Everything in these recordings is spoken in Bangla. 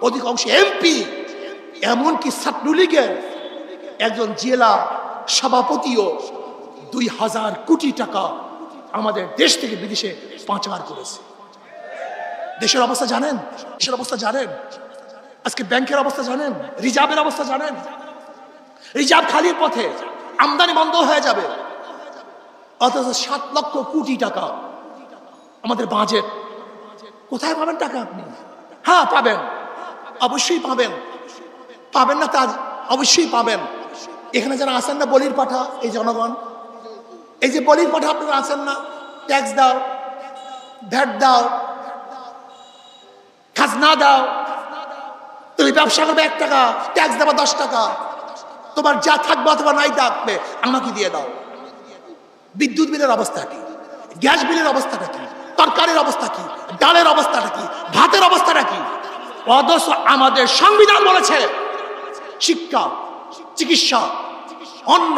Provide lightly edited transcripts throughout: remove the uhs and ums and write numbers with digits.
অধিকাংশ এমপি, এমনকি ছাত্রলীগের একজন জেলা সভাপতিও 2000 কোটি টাকা আমাদের দেশ থেকে বিদেশে পাচার করেছে। দেশের অবস্থা জানেন? দেশের অবস্থা জানেন? আজকে ব্যাংকের অবস্থা জানেন? রিজার্ভের অবস্থা জানেন? রিজার্ভ খালির পথে, আমদানি বন্ধ হয়ে যাবে, অথচ 7 লক্ষ কোটি টাকা আমাদের বাজেট। কোথায় পাবেন টাকা আপনি? হ্যাঁ পাবেন, অবশ্যই পাবেন। পাবেন না তা অবশ্যই পাবেন। এখানে যারা আছেন না বলির পাঠা, এই জনগণ, এই যে বলির পাঠা আপনারা আছেন না, ট্যাক্স দাও, ভ্যাট দাও, খাজনা দাও। তুমি ব্যবসা করবে 1 টাকা, ট্যাক্স দেবা 10 টাকা। তোমার যা থাকবে অথবা নাই থাকবে আমাকে দিয়ে দাও। বিদ্যুৎ বিলের অবস্থা কি? গ্যাস বিলের অবস্থাটা কি? তরকারির অবস্থা কি? ডালের অবস্থাটা কি? ভাতের অবস্থাটা কি? অথচ আমাদের সংবিধান বলেছে শিক্ষা, চিকিৎসা, অন্ন,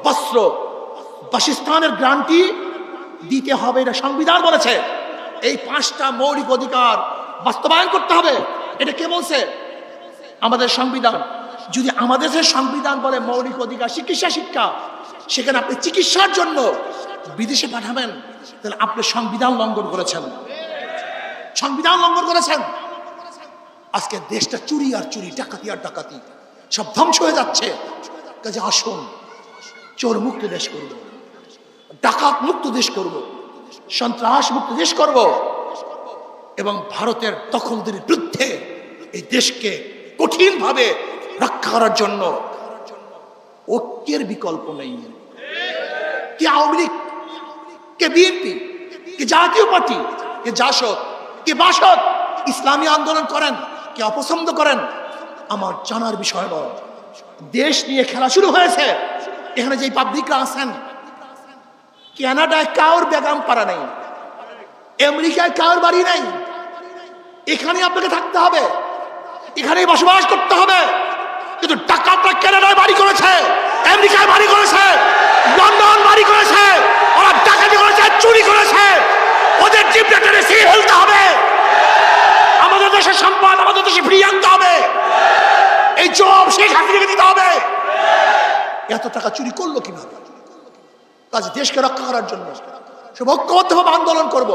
বস্ত্র, বাসস্থানের গ্যারান্টি দিতে হবে। এটা সংবিধান বলেছে। এই 5টা মৌলিক অধিকার বাস্তবায়ন করতে হবে। এটা কে বলছে? আমাদের সংবিধান। যদি আমাদের যে সংবিধান বলে মৌলিক অধিকার চিকিৎসা শিক্ষা, সেখানে আপনি চিকিৎসার জন্য বিদেশে পাঠাবেন, তাহলে আপনি সংবিধান লঙ্ঘন করেছেন। সংবিধান লঙ্ঘন করেছেন। আজকে দেশটা চুরি আর চুরি, ডাকাতি আর ডাকাতি, সব ধ্বংস হয়ে যাচ্ছে। কাজে আসুন, চোর মুক্ত দেশ করব, ডাকাত মুক্ত দেশ করব, সন্ত্রাস মুক্ত দেশ করব, এবং ভারতের দখলদের বিরুদ্ধে এই দেশকে কঠিনভাবে রক্ষা করার জন্য ঐক্যের বিকল্প নেই। কে আওয়ামী লীগ, কে বিএনপি, কে জাতীয় পার্টি, কে জাসদ, কে বাসদ ইসলামী আন্দোলন করেন, কে অপছন্দ করেন, আমার জানার বিষয় নয়। দেশ নিয়ে খেলা শুরু হয়েছে। এখানে যে পাবলিকরা আছেন, কানাডায় কারোর বেগম পাড়া নেই, আমেরিকায় কারোর বাড়ি নেই। এখানে আপনাকে থাকতে হবে, এখানেই বসবাস করতে হবে। কিন্তু ডাকাতরা কানাডায় বাড়ি করেছে, আমেরিকায় বাড়ি করেছে, লন্ডন বাড়ি করেছে, ওরা ডাকাতি করেছে, চুরি করেছে। ওদের জিপটা টেনে ছিঁড়ে ফেলতে হবে। আমাদের দেশের সম্পদ আমাদের দেশে ফিরিয়ে আনতে হবে। এই জব শেখ হাসিনাকে দিতে হবে। এত টাকা চুরি করলো কিভাবে? কাজে দেশকে রক্ষা করার জন্য সব ঐক্যবদ্ধভাবে আন্দোলন করব।